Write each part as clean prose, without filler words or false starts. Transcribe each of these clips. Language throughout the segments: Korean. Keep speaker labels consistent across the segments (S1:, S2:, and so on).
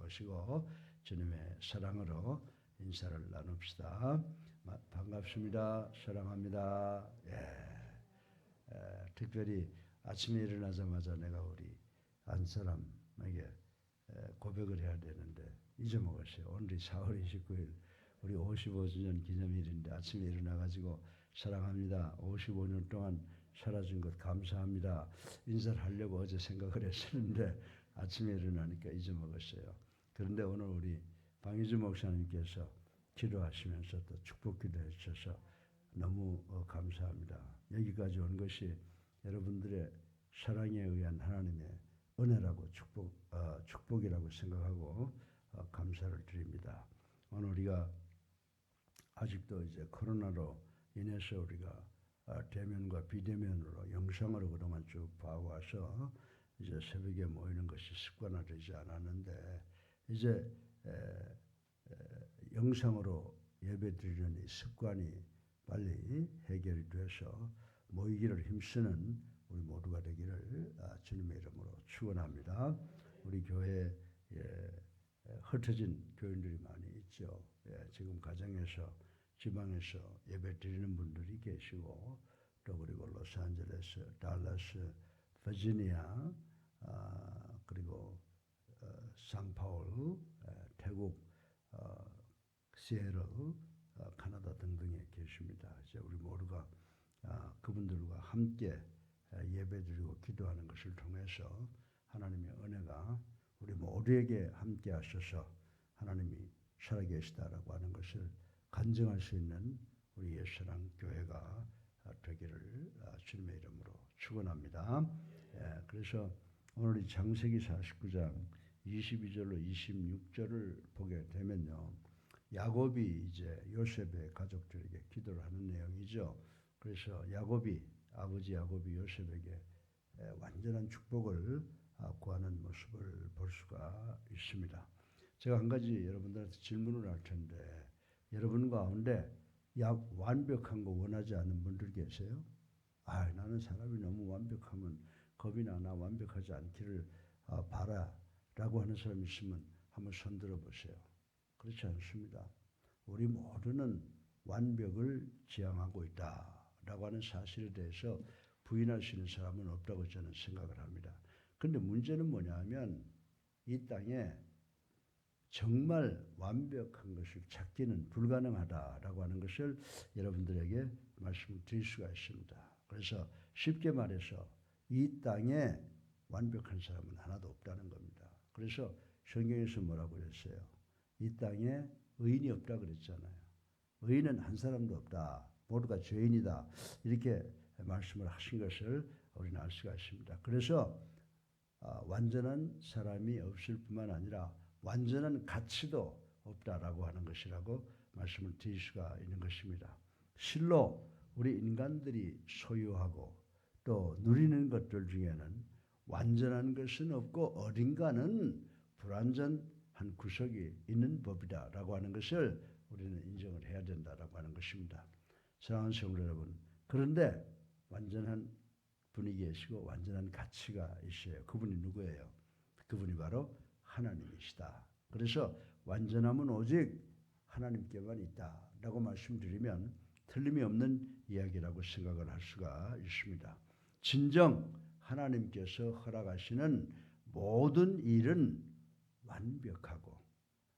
S1: 모시고 주님의 사랑으로 인사를 나눕시다. 반갑습니다. 사랑합니다. 특별히 아침에 일어나자마자 내가 우리 안사람에게 고백을 해야 되는데 잊어먹었어요. 오늘이 4월 29일 우리 55주년 기념일인데 아침에 일어나가지고 사랑합니다. 55년 동안 살아준 것 감사합니다. 인사를 하려고 어제 생각을 했었는데 아침에 일어나니까 잊어먹었어요. 그런데 오늘 우리 방희주 목사님께서 기도하시면서 또 축복 기도해 주셔서 너무 감사합니다. 여기까지 온 것이 여러분들의 사랑에 의한 하나님의 은혜라고 축복이라고 생각하고 감사를 드립니다. 오늘 우리가 아직도 이제 코로나로 인해서 우리가 대면과 비대면으로 영상으로 그동안 쭉 봐와서 이제 새벽에 모이는 것이 습관화되지 않았는데 이제 영상으로 예배드리는 이 습관이 빨리 해결이 돼서 모이기를 힘쓰는 우리 모두가 되기를 주님의 이름으로 축원합니다. 우리 교회에 흩어진 교인들이 많이 있죠. 지금 가정에서 지방에서 예배 드리는 분들이 계시고 또 그리고 로스앤젤레스, 달라스, 버지니아 그리고 상파울, 태국, 시애틀, 카나다 등등에 계십니다. 이제 우리 모두가 그분들과 함께 예배드리고 기도하는 것을 통해서 하나님의 은혜가 우리 모두에게 함께 하셔서 하나님이 살아계시다라고 하는 것을 간증할 수 있는 우리 옛사랑 교회가 되기를 주님의 이름으로 축원합니다. 그래서 오늘 이 창세기 49장 22절로 26절을 보게 되면요. 야곱이 이제 요셉의 가족들에게 기도를 하는 내용이죠. 그래서 아버지 야곱이 요셉에게 완전한 축복을 구하는 모습을 볼 수가 있습니다. 제가 한 가지 여러분들한테 질문을 할 텐데 여러분 가운데 완벽한 거 원하지 않는 분들 계세요? 나는 사람이 너무 완벽하면 겁이 나 완벽하지 않기를 바라라고 하는 사람이 있으면 한번 손 들어보세요. 그렇지 않습니다. 우리 모두는 완벽을 지향하고 있다라고 하는 사실에 대해서 부인할 수 있는 사람은 없다고 저는 생각을 합니다. 그런데 문제는 뭐냐면 이 땅에 정말 완벽한 것을 찾기는 불가능하다라고 하는 것을 여러분들에게 말씀을 드릴 수가 있습니다. 그래서 쉽게 말해서 이 땅에 완벽한 사람은 하나도 없다는 겁니다. 그래서 성경에서 뭐라고 그랬어요? 이 땅에 의인이 없다 그랬잖아요. 의인은 한 사람도 없다. 모두가 죄인이다. 이렇게 말씀을 하신 것을 우리는 알 수가 있습니다. 그래서 완전한 사람이 없을 뿐만 아니라 완전한 가치도 없다라고 하는 것이라고 말씀을 드릴 수가 있는 것입니다. 실로 우리 인간들이 소유하고 또 누리는 것들 중에는 완전한 것은 없고 어딘가는 불완전한 구석이 있는 법이다라고 하는 것을 우리는 인정을 해야 된다라고 하는 것입니다. 사랑하는 성도 여러분, 그런데 완전한 분이 계시고 완전한 가치가 있어요. 그분이 누구예요? 그분이 바로 하나님이시다. 그래서 완전함은 오직 하나님께만 있다라고 말씀드리면 틀림이 없는 이야기라고 생각을 할 수가 있습니다. 진정 하나님께서 허락하시는 모든 일은 완벽하고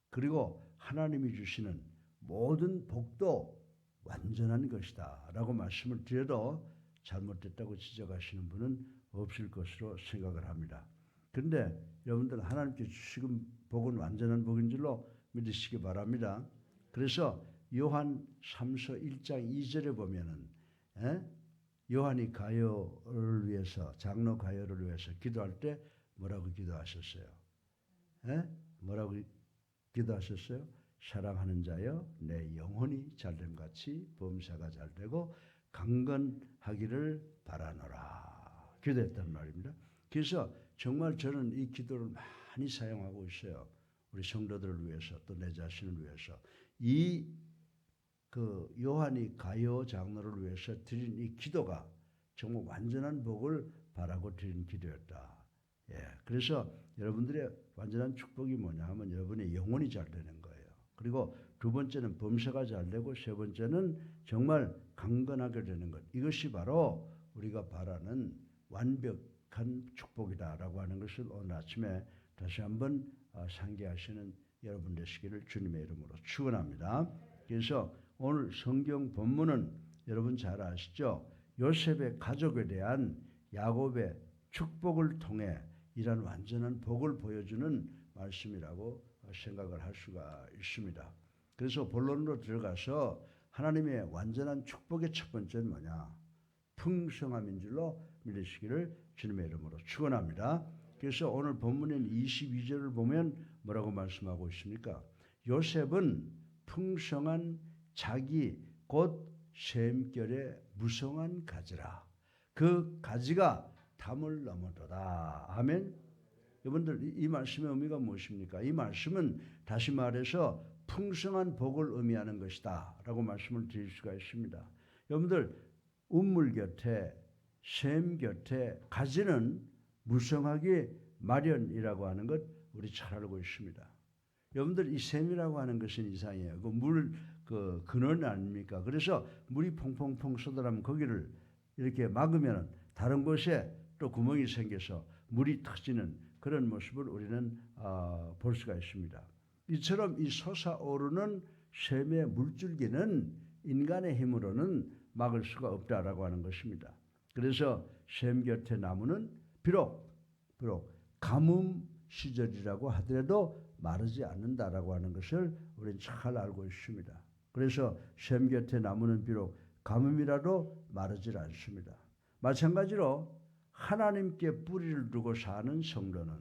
S1: 그리고 하나님이 주시는 모든 복도 완전한 것이다 라고 말씀을 드려도 잘못됐다고 지적하시는 분은 없을 것으로 생각을 합니다. 그런데 여러분들 하나님께 주시는 복은 완전한 복인 줄로 믿으시기 바랍니다. 그래서 요한 3서 1장 2절에 보면은 요한이 가요를 위해서 장로 가요를 위해서 기도할 때 뭐라고 기도하셨어요? 뭐라고 기도하셨어요? 사랑하는 자여 내 영혼이 잘됨 같이 범사가 잘되고 강건하기를 바라노라 기도했단 말입니다. 그래서 정말 저는 이 기도를 많이 사용하고 있어요. 우리 성도들을 위해서 또 내 자신을 위해서 요한이 가요 장로를 위해서 드린 이 기도가 정말 완전한 복을 바라고 드린 기도였다. 그래서 여러분들의 완전한 축복이 뭐냐 하면 여러분의 영혼이 잘 되는 거예요. 그리고 두 번째는 범사가 잘 되고 세 번째는 정말 강건하게 되는 것. 이것이 바로 우리가 바라는 완벽한 축복이다라고 하는 것을 오늘 아침에 다시 한번 상기하시는 여러분 되시기를 주님의 이름으로 축원합니다. 그래서 오늘 성경 본문은 여러분 잘 아시죠? 요셉의 가족에 대한 야곱의 축복을 통해 이런 완전한 복을 보여주는 말씀이라고 생각을 할 수가 있습니다. 그래서 본론으로 들어가서 하나님의 완전한 축복의 첫 번째는 뭐냐? 풍성함인 줄로 믿으시기를 주님의 이름으로 축원합니다. 그래서 오늘 본문인 22절을 보면 뭐라고 말씀하고 있습니까? 요셉은 풍성한 자기 곧 셈결의 무성한 가지라. 그 가지가 담을 넘어도다. 아멘. 여러분들 이 말씀의 의미가 무엇입니까? 이 말씀은 다시 말해서 풍성한 복을 의미하는 것이다 라고 말씀을 드릴 수가 있습니다. 여러분들 우물 곁에 셈 곁에 가지는 무성하기 마련이라고 하는 것 우리 잘 알고 있습니다. 여러분들 이 셈이라고 하는 것은 이상해요. 그 근원 아닙니까? 그래서 물이 퐁퐁퐁 쏟아나면 거기를 이렇게 막으면 다른 곳에 또 구멍이 생겨서 물이 터지는 그런 모습을 우리는 볼 수가 있습니다. 이처럼 이 솟아오르는 셈의 물줄기는 인간의 힘으로는 막을 수가 없다라고 하는 것입니다. 그래서 셈 곁의 나무는 비록 가뭄 시절이라고 하더라도 마르지 않는다라고 하는 것을 우리는 잘 알고 있습니다. 그래서 셈 곁의 나무는 비록 가뭄이라도 마르지 않습니다. 마찬가지로 하나님께 뿌리를 두고 사는 성도는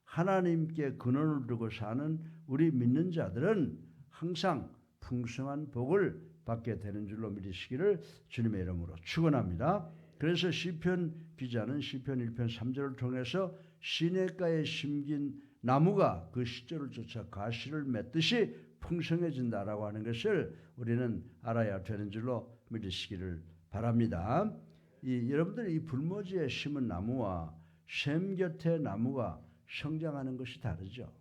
S1: 하나님께 근원을 두고 사는 우리 믿는 자들은 항상 풍성한 복을 받게 되는 줄로 믿으시기를 주님의 이름으로 축원합니다. 그래서 시편 기자는 시편 1편 3절을 통해서 시냇가에 심긴 나무가 그 시절을 쫓아 가시를 맺듯이 풍성해진다라고 하는 것을 우리는 알아야 되는 줄로 믿으시기를 바랍니다. 여러분들이 이 불모지에 심은 나무와 셈 곁의 나무가 성장하는 것이 다르죠.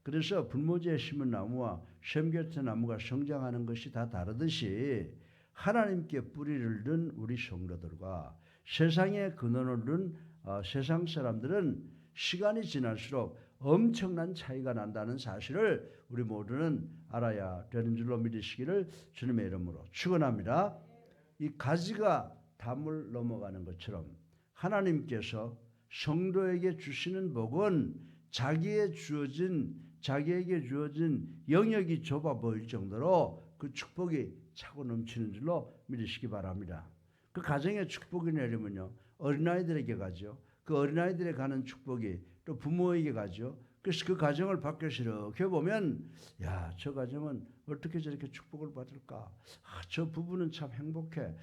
S1: 그래서 불모지에 심은 나무와 셈 곁의 나무가 성장하는 것이 다 다르듯이 하나님께 뿌리를 둔 우리 성도들과 세상의 근원을 둔 세상 사람들은 시간이 지날수록 엄청난 차이가 난다는 사실을 우리 모두는 알아야 되는 줄로 믿으시기를 주님의 이름으로 축원합니다. 이 가지가 담을 넘어가는 것처럼 하나님께서 성도에게 주시는 복은 자기에게 주어진 영역이 좁아 보일 정도로 그 축복이 차고 넘치는 줄로 믿으시기 바랍니다. 그 가정의 축복이 내리면요 어린아이들에게 가죠. 그 어린아이들에 가는 축복이 또 부모에게 가죠. 그래서 그 가정을 밖에서 이렇게 보면 저 가정은 어떻게 저렇게 축복을 받을까? 저 부부는 참 행복해.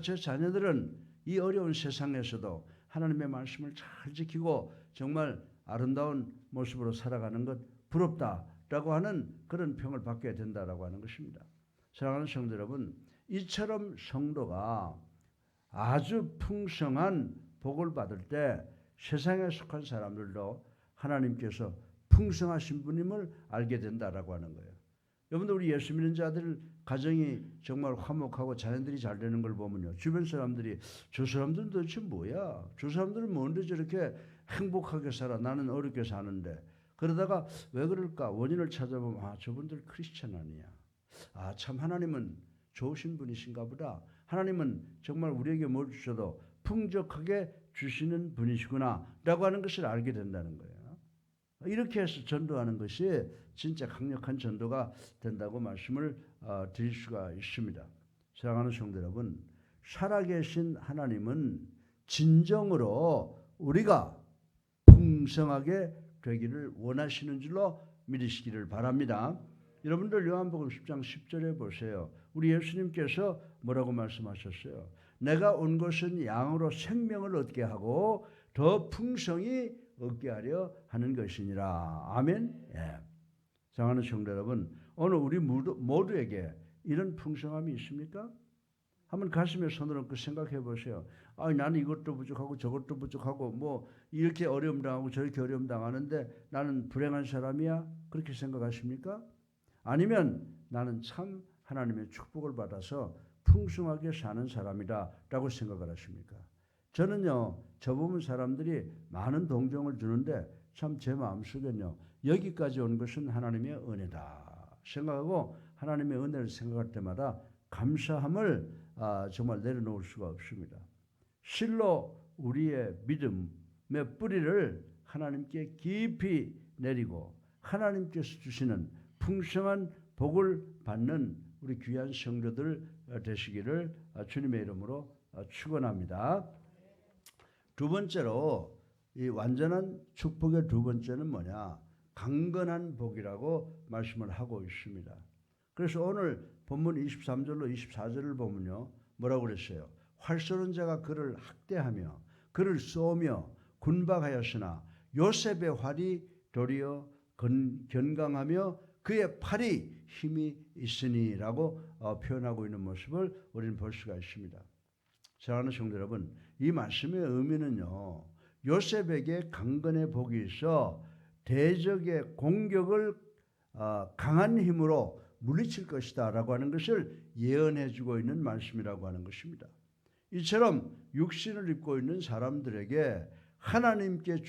S1: 저 자녀들은 이 어려운 세상에서도 하나님의 말씀을 잘 지키고 정말 아름다운 모습으로 살아가는 것 부럽다라고 하는 그런 평을 받게 된다라고 하는 것입니다. 사랑하는 성도 여러분, 이처럼 성도가 아주 풍성한 복을 받을 때 세상에 속한 사람들도 하나님께서 풍성하신 분임을 알게 된다라고 하는 거예요. 여러분들 우리 예수 믿는 자들 가정이 정말 화목하고 자녀들이 잘 되는 걸 보면요. 주변 사람들이 저 사람들은 도대체 뭐야? 저 사람들은 뭔데 저렇게 행복하게 살아? 나는 어렵게 사는데. 그러다가 왜 그럴까? 원인을 찾아보면 저분들 크리스찬 아니야. 참 하나님은 좋으신 분이신가 보다. 하나님은 정말 우리에게 뭘 주셔도 풍족하게 주시는 분이시구나 라고 하는 것을 알게 된다는 거예요. 이렇게 해서 전도하는 것이 진짜 강력한 전도가 된다고 말씀을 드릴 수가 있습니다. 사랑하는 성도 여러분, 살아계신 하나님은 진정으로 우리가 풍성하게 되기를 원하시는 줄로 믿으시기를 바랍니다. 여러분들 요한복음 10장 10절에 보세요. 우리 예수님께서 뭐라고 말씀하셨어요? 내가 온 것은 양으로 생명을 얻게 하고 더 풍성히 얻게 하려 하는 것이니라. 아멘. 사랑하는 성도 여러분, 오늘 우리 모두에게 이런 풍성함이 있습니까? 한번 가슴에 손을 얹고 생각해 보세요. 아, 나는 이것도 부족하고 저것도 부족하고 뭐 이렇게 어려움 당하고 저렇게 어려움 당하는데 나는 불행한 사람이야? 그렇게 생각하십니까? 아니면 나는 참 하나님의 축복을 받아서 풍성하게 사는 사람이다라고 생각을 하십니까? 저는요, 저 보면 사람들이 많은 동정을 주는데 참 제 마음속에는요, 여기까지 온 것은 하나님의 은혜다 생각하고 하나님의 은혜를 생각할 때마다 감사함을 정말 내려놓을 수가 없습니다. 실로 우리의 믿음의 뿌리를 하나님께 깊이 내리고 하나님께서 주시는 풍성한 복을 받는 우리 귀한 성도들 되시기를 주님의 이름으로 축원합니다. 두 번째로 이 완전한 축복의 두 번째는 뭐냐? 강건한 복이라고 말씀을 하고 있습니다. 그래서 오늘 본문 23절로 24절을 보면요. 뭐라고 그랬어요? 활 쏘는 자가 그를 학대하며 그를 쏘며 군박하였으나 요셉의 활이 도리어 견강하며 그의 팔이 힘이 있으니라고 표현하고 있는 모습을 우리는 볼 수가 있습니다. 사랑하는 성도 여러분, 이 말씀의 의미는요. 요셉에게 강건의 복이 있어 대적의 공격을 강한 힘으로 물리칠 것이다 라고 하는 것을 예언해 주고 있는 말씀이라고 하는 것입니다. 이처럼 육신을 입고 있는 사람들에게 하나님께서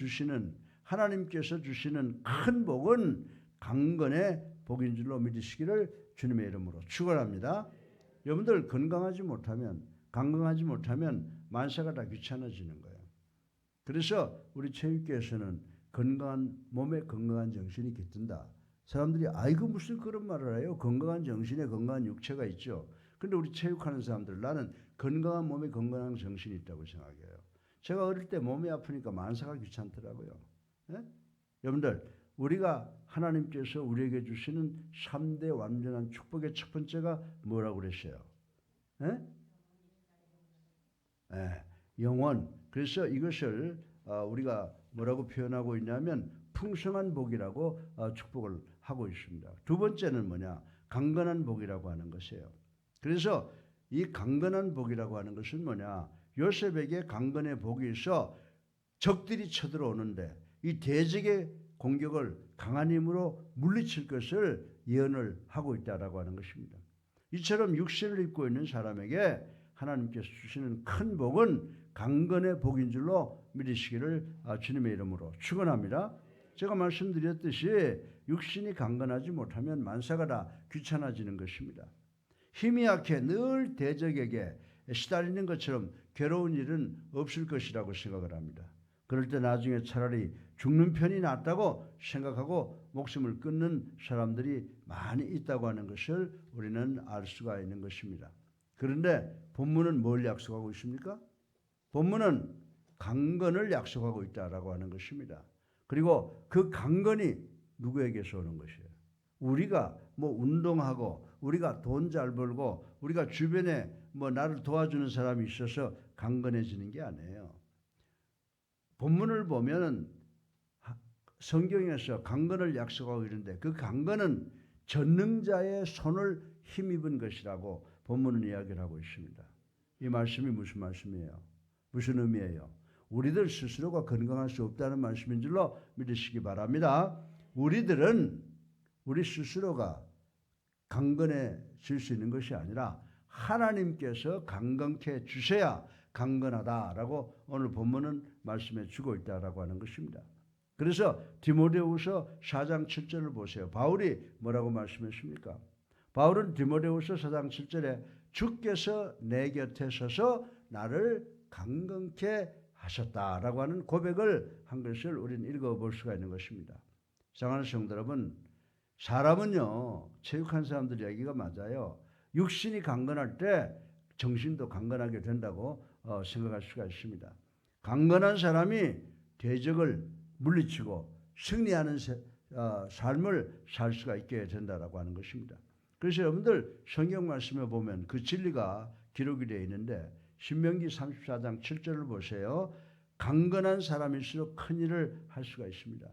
S1: 주시는 큰 복은 강건의 복인 줄로 믿으시기를 주님의 이름으로 축원합니다. 여러분들 건강하지 못하면 만사가 다 귀찮아지는 거예요. 그래서 우리 체육계에서는 몸에 건강한 정신이 깃든다. 사람들이 아이고 무슨 그런 말을 해요. 건강한 정신에 건강한 육체가 있죠. 그런데 우리 체육하는 사람들 나는 건강한 몸에 건강한 정신이 있다고 생각해요. 제가 어릴 때 몸이 아프니까 만사가 귀찮더라고요. 예? 여러분들 우리가 하나님께서 우리에게 주시는 3대 완전한 축복의 첫 번째가 뭐라고 그랬어요? 예? 예, 영원. 그래서 이것을 우리가 뭐라고 표현하고 있냐면 풍성한 복이라고 축복을 하고 있습니다. 두 번째는 뭐냐? 강건한 복이라고 하는 것이에요. 그래서 이 강건한 복이라고 하는 것은 뭐냐? 요셉에게 강건의 복이 있어 적들이 쳐들어오는데 이 대적의 공격을 강한 힘으로 물리칠 것을 예언을 하고 있다라고 하는 것입니다. 이처럼 육신을 입고 있는 사람에게 하나님께서 주시는 큰 복은 강건의 복인 줄로 믿으시기를 주님의 이름으로 축원합니다. 제가 말씀드렸듯이 육신이 강건하지 못하면 만사가 다 귀찮아지는 것입니다. 힘이 약해 늘 대적에게 시달리는 것처럼 괴로운 일은 없을 것이라고 생각을 합니다. 그럴 때 나중에 차라리 죽는 편이 낫다고 생각하고 목숨을 끊는 사람들이 많이 있다고 하는 것을 우리는 알 수가 있는 것입니다. 그런데 본문은 뭘 약속하고 있습니까? 본문은 강건을 약속하고 있다라고 하는 것입니다. 그리고 그 강건이 누구에게서 오는 것이에요? 우리가 뭐 운동하고 우리가 돈 잘 벌고 우리가 주변에 뭐 나를 도와주는 사람이 있어서 강건해지는 게 아니에요. 본문을 보면 성경에서 강건을 약속하고 있는데 그 강건은 전능자의 손을 힘입은 것이라고 본문은 이야기를 하고 있습니다. 이 말씀이 무슨 말씀이에요? 무슨 의미예요? 우리들 스스로가 건강할 수 없다는 말씀인 줄로 믿으시기 바랍니다. 우리 스스로가 강건해질 수 있는 것이 아니라 하나님께서 강건케 주셔야 강건하다라고 오늘 본문은 말씀해 주고 있다라고 하는 것입니다. 그래서 디모데후서 4장 7절을 보세요. 바울이 뭐라고 말씀했습니까? 바울은 디모데후서 4장 7절에 주께서 내 곁에 서서 나를 강건케 하셨다라고 하는 고백을 한 것을 우리는 읽어볼 수가 있는 것입니다. 사랑하는 성도 여러분, 사람은요 체육한 사람들 이야기가 맞아요. 육신이 강건할 때 정신도 강건하게 된다고 생각할 수가 있습니다. 강건한 사람이 대적을 물리치고 승리하는 삶을 살 수가 있게 된다라고 하는 것입니다. 그래서 여러분들 성경 말씀에 보면 그 진리가 기록이 되어 있는데 신명기 34장 7절을 보세요. 강건한 사람일수록 큰 일을 할 수가 있습니다.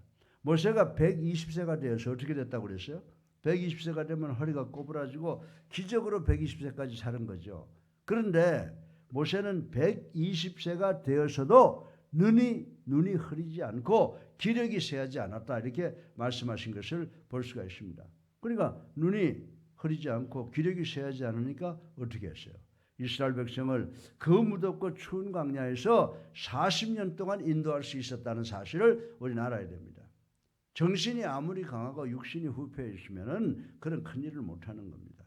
S1: 모세가 120세가 되어서 어떻게 됐다고 그랬어요? 120세가 되면 허리가 꼬부라지고 기적으로 120세까지 사는 거죠. 그런데 모세는 120세가 되어서도 눈이 흐리지 않고 기력이 쇠하지 않았다 이렇게 말씀하신 것을 볼 수가 있습니다. 그러니까 눈이 흐리지 않고 기력이 쇠하지 않으니까 어떻게 했어요? 이스라엘 백성을 그 무덥고 추운 광야에서 40년 동안 인도할 수 있었다는 사실을 우리는 알아야 됩니다. 정신이 아무리 강하고 육신이 후패해 있으면은 그런 큰 일을 못하는 겁니다.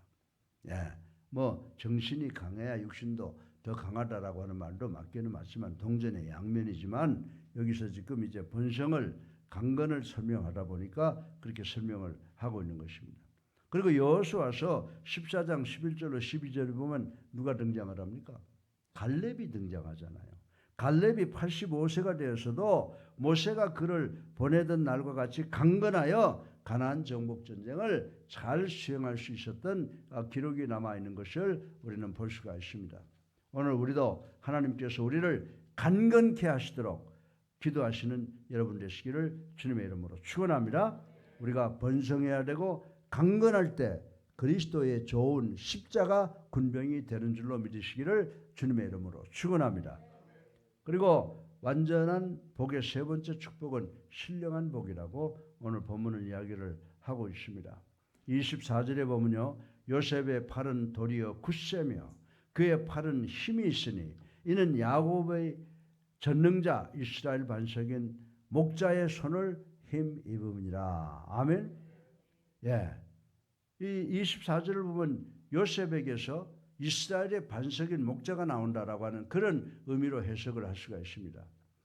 S1: 뭐 정신이 강해야 육신도 더 강하다라고 하는 말도 맞기는 맞지만 동전의 양면이지만 여기서 지금 이제 본성을 강건을 설명하다 보니까 그렇게 설명을 하고 있는 것입니다. 그리고 여호수아서 14장 11절로 12절을 보면 누가 등장을 합니까? 갈렙이 등장하잖아요. 갈렙이 85세가 되어서도 모세가 그를 보내던 날과 같이 강건하여 가나안 정복 전쟁을 잘 수행할 수 있었던 기록이 남아있는 것을 우리는 볼 수가 있습니다. 오늘 우리도 하나님께서 우리를 강건케 하시도록 기도하시는 여러분 되시기를 주님의 이름으로 축원합니다. 우리가 번성해야 되고 강건할 때 그리스도의 좋은 십자가 군병이 되는 줄로 믿으시기를 주님의 이름으로 축원합니다. 그리고 완전한 복의 세 번째 축복은 신령한 복이라고 오늘 본문은 이야기를 하고 있습니다. 24절에 보면요. 요셉의 팔은 도리어 굳세며 그의 팔은 힘이 있으니 이는 야곱의 전능자 이스라엘 반석인 목자의 손을 힘입음이라. 아멘. 이 24절을 보면 요셉에게서 이스라엘의 반석인 목자가 나온다라고 하는 그런 의미로 해석을 할 수가 있습니다.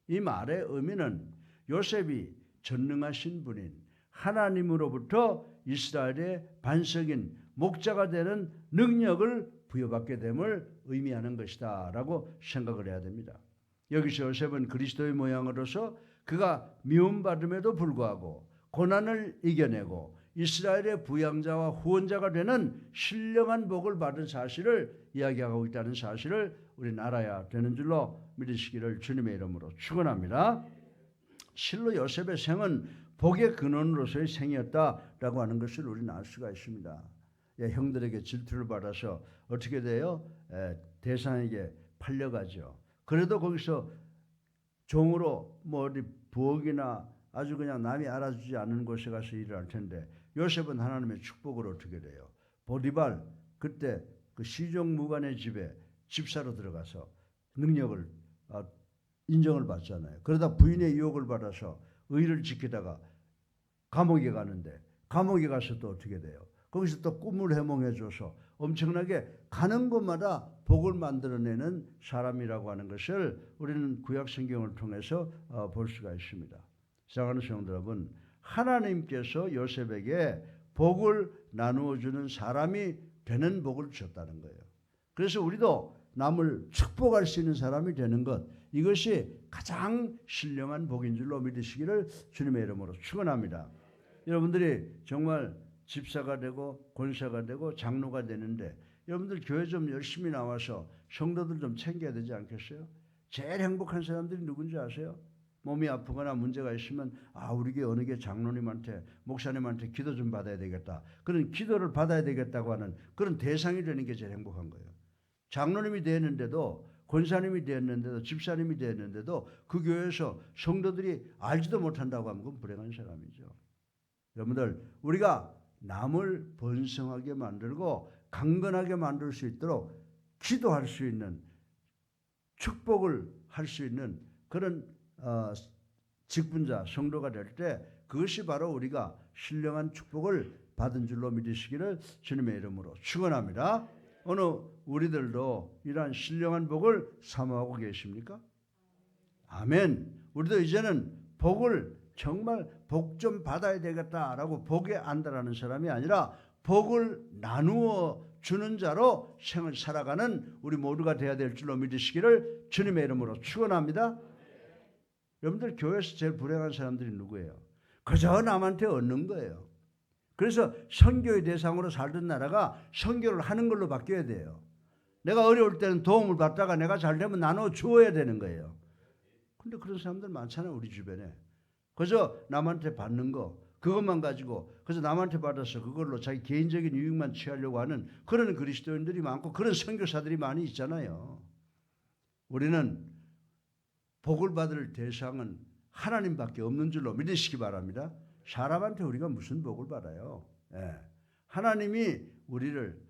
S1: 이 말의 의미는 요셉이 전능하신 분인 하나님으로부터 이스라엘의 반석인 목자가 되는 능력을 부여받게 됨을 의미하는 것이다 라고 생각을 해야 됩니다. 여기서 요셉은 그리스도의 모양으로서 그가 미움받음에도 불구하고 고난을 이겨내고 이스라엘의 부양자와 후원자가 되는 신령한 복을 받은 사실을 이야기하고 있다는 사실을 우리는 알아야 되는 줄로 믿으시기를 주님의 이름으로 축원합니다. 실로 요셉의 생은 복의 근원으로서의 생이었다라고 하는 것을 우리는 알 수가 있습니다. 형들에게 질투를 받아서 어떻게 돼요? 대상에게 팔려가죠. 그래도 거기서 종으로 뭐 어디 부엌이나 아주 그냥 남이 알아주지 않는 곳에 가서 일을 할 텐데 요셉은 하나님의 축복으로 어떻게 돼요? 보디발 그때 그 시종무관의 집에 집사로 들어가서 능력을 인정을 받잖아요. 그러다 부인의 유혹을 받아서 의를 지키다가 감옥에 가는데 감옥에 가서 또 어떻게 돼요? 거기서 또 꿈을 해몽해줘서 엄청나게 가는 곳마다 복을 만들어내는 사람이라고 하는 것을 우리는 구약 성경을 통해서 볼 수가 있습니다. 사랑하는 성도 여러분, 하나님께서 요셉에게 복을 나누어주는 사람이 되는 복을 주셨다는 거예요. 그래서 우리도 남을 축복할 수 있는 사람이 되는 것, 이것이 가장 신령한 복인 줄로 믿으시기를 주님의 이름으로 축원합니다. 여러분들이 정말 집사가 되고 권사가 되고 장로가 되는데 여러분들 교회 좀 열심히 나와서 성도들 좀 챙겨야 되지 않겠어요? 제일 행복한 사람들이 누군지 아세요? 몸이 아프거나 문제가 있으면 우리 교회 어느 게 장로님한테 목사님한테 기도 좀 받아야 되겠다. 그런 기도를 받아야 되겠다고 하는 그런 대상이 되는 게 제일 행복한 거예요. 장로님이 되었는데도 권사님이 되었는데도 집사님이 되었는데도 그 교회에서 성도들이 알지도 못한다고 하면 그건 불행한 사람이죠. 여러분들 우리가 남을 번성하게 만들고 강건하게 만들 수 있도록 기도할 수 있는 축복을 할 수 있는 그런 직분자 성도가 될 때 그것이 바로 우리가 신령한 축복을 받은 줄로 믿으시기를 주님의 이름으로 축원합니다. 오늘 우리들도 이러한 신령한 복을 사모하고 계십니까? 아멘. 우리도 이제는 복을 정말 복 좀 받아야 되겠다라고 복에 안다라는 사람이 아니라 복을 나누어 주는 자로 생을 살아가는 우리 모두가 되어야 될 줄로 믿으시기를 주님의 이름으로 축원합니다. 여러분들 교회에서 제일 불행한 사람들이 누구예요? 그저 남한테 얻는 거예요. 그래서 선교의 대상으로 살던 나라가 선교를 하는 걸로 바뀌어야 돼요. 내가 어려울 때는 도움을 받다가 내가 잘 되면 나눠 주어야 되는 거예요. 근데 그런 사람들 많잖아요, 우리 주변에. 그저 남한테 받는 거, 그것만 가지고 그래서 남한테 받아서 그걸로 자기 개인적인 유익만 취하려고 하는 그런 그리스도인들이 많고 그런 선교사들이 많이 있잖아요. 우리는 복을 받을 대상은 하나님밖에 없는 줄로 믿으시기 바랍니다. 사람한테 우리가 무슨 복을 받아요? 하나님이 우리를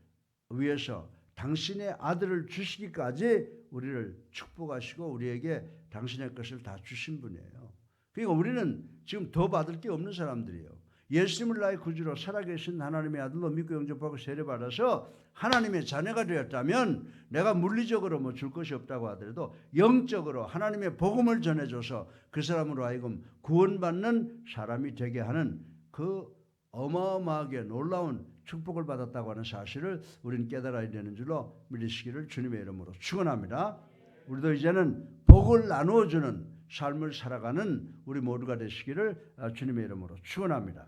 S1: 위해서 당신의 아들을 주시기까지 우리를 축복하시고 우리에게 당신의 것을 다 주신 분이에요. 그러니까 우리는 지금 더 받을 게 없는 사람들이에요. 예수님을 나의 구주로 살아계신 하나님의 아들로 믿고 영접하고 세례받아서 하나님의 자녀가 되었다면 내가 물리적으로 뭐 줄 것이 없다고 하더라도 영적으로 하나님의 복음을 전해줘서 그 사람으로 하여금 구원받는 사람이 되게 하는 그 어마어마하게 놀라운 축복을 받았다고 하는 사실을 우리는 깨달아야 되는 줄로 믿으시기를 주님의 이름으로 축원합니다. 우리도 이제는 복을 나누어주는 삶을 살아가는 우리 모두가 되시기를 주님의 이름으로 축원합니다.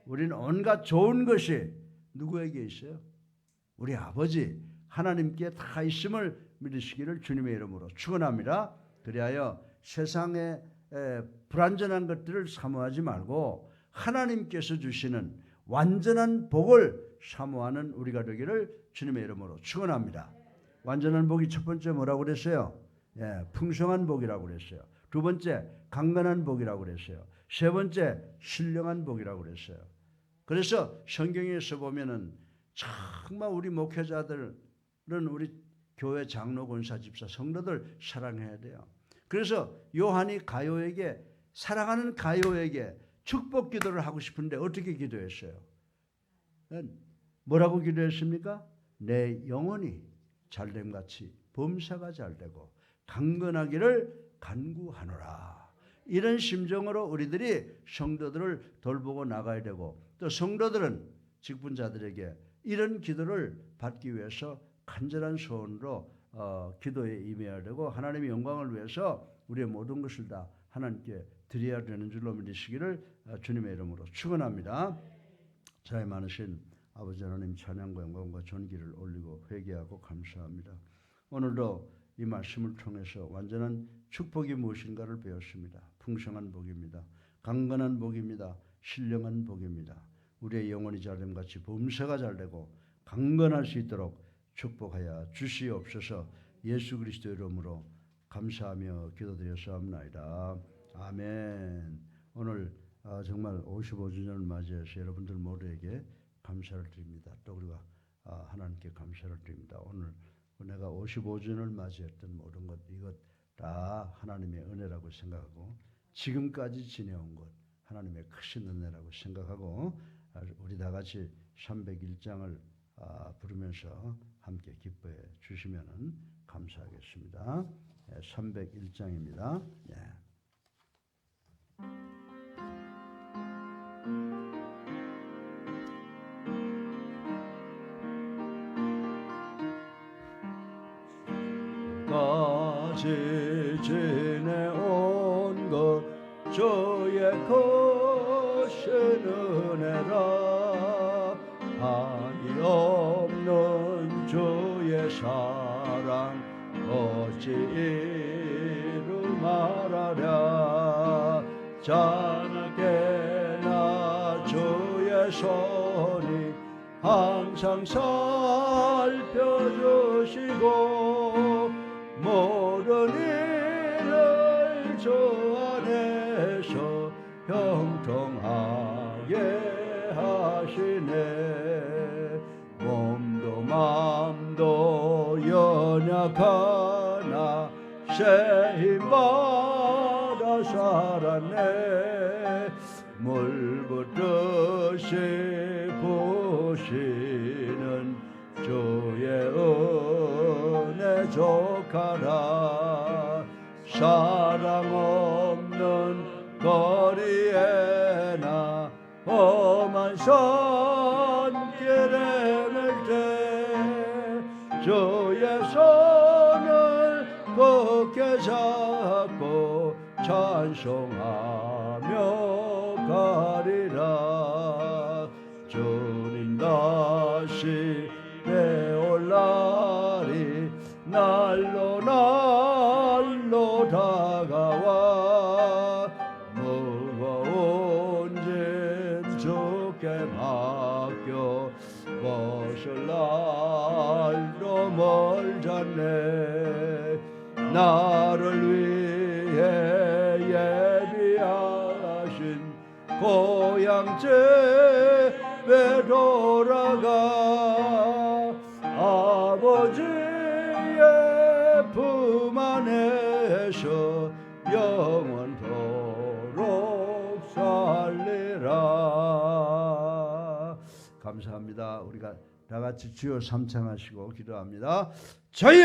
S1: 우리는 온갖 좋은 것이 누구에게 있어요? 우리 아버지 하나님께 다 있음을 믿으시기를 주님의 이름으로 축원합니다. 그리하여 세상에 불완전한 것들을 사모하지 말고 하나님께서 주시는 완전한 복을 사모하는 우리가 되기를 주님의 이름으로 축원합니다. 완전한 복이 첫 번째 뭐라고 그랬어요? 풍성한 복이라고 그랬어요. 두 번째 강건한 복이라고 그랬어요. 세 번째 신령한 복이라고 그랬어요. 그래서 성경에서 보면은 정말 우리 목회자들은 우리 교회 장로 권사 집사 성도들 사랑해야 돼요. 그래서 요한이 가요에게 사랑하는 가요에게 축복 기도를 하고 싶은데 어떻게 기도했어요? 뭐라고 기도했습니까? 내 영혼이 잘됨같이 범사가 잘되고 강건하기를 간구하노라. 이런 심정으로 우리들이 성도들을 돌보고 나가야 되고 또 성도들은 직분자들에게 이런 기도를 받기 위해서 간절한 소원으로 기도에 임해야 되고 하나님의 영광을 위해서 우리의 모든 것을 다 하나님께 드려야 되는 줄로 믿으시기를 주님의 이름으로 축원합니다. 자애 많으신 아버지 하나님 찬양과 영광과 존귀를 올리고 회개하고 감사합니다. 오늘도 이 말씀을 통해서 완전한 축복이 무엇인가를 배웠습니다. 풍성한 복입니다. 강건한 복입니다. 신령한 복입니다. 우리의 영혼이 잘됨같이 범사가 잘되고 강건할 수 있도록 축복하여 주시옵소서. 예수 그리스도 이름으로 감사하며 기도드렸사옵나이다. 아멘. 오늘 정말 55주년을 맞이해서 여러분들 모두에게 감사를 드립니다. 또 우리가 하나님께 감사를 드립니다. 오늘 내가 55주년을 맞이했던 모든 것 이것 다 하나님의 은혜라고 생각하고 지금까지 지내온 것 하나님의 크신 은혜라고 생각하고 우리 다 같이 301장을 부르면서 함께 기뻐해 주시면 감사하겠습니다. 301장입니다. 까지 지내온 것 주의 크신 은혜라 한이 없는 주의 사랑 어찌 이루 말하랴 자나깨나 주의 손이 항상 살펴주시고 모든 일을 주 안에서 형통하게 하시네 몸도 마음도 연약하나 새 힘받아 살았네 물붓듯이 부시는 주의 은혜 족하라 사랑 없는 거리에나 험한 산길에 낼 때 주의 손을 굳게 잡고 찬송하며 가리라 주님 다시 배올 날이 날로 날로 다가와 무거운 짐 주께 맡겨 벗을 날도 멀잖네. 나를 위해 예비하신 고향 집에 돌아가 아버지의 품 안에서 영원토록 살리라. 감사합니다. 우리가 다 같이 주여 삼창하시고 기도합니다. 저희